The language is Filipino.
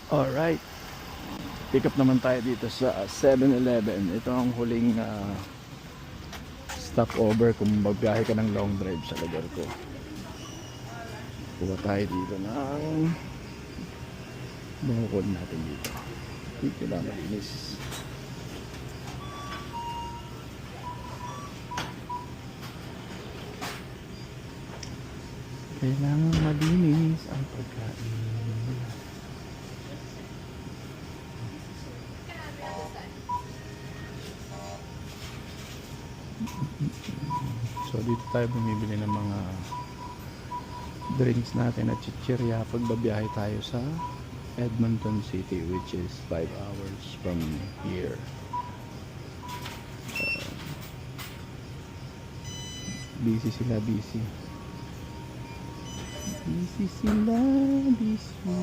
Alright, pick up naman tayo dito sa 7-Eleven. Ito ang huling stopover kung magbiyahe ka ng long drive sa lugar ko. Kuha tayo dito ng bangkod natin dito. Dito lang malinis. Kailangan malinis ang pagkain. So dito tayo bumibili ng mga drinks natin at chichirya pag babiyahe tayo sa Edmonton City, which is 5 hours from here. Busy sila, busy. Busy sila, busy.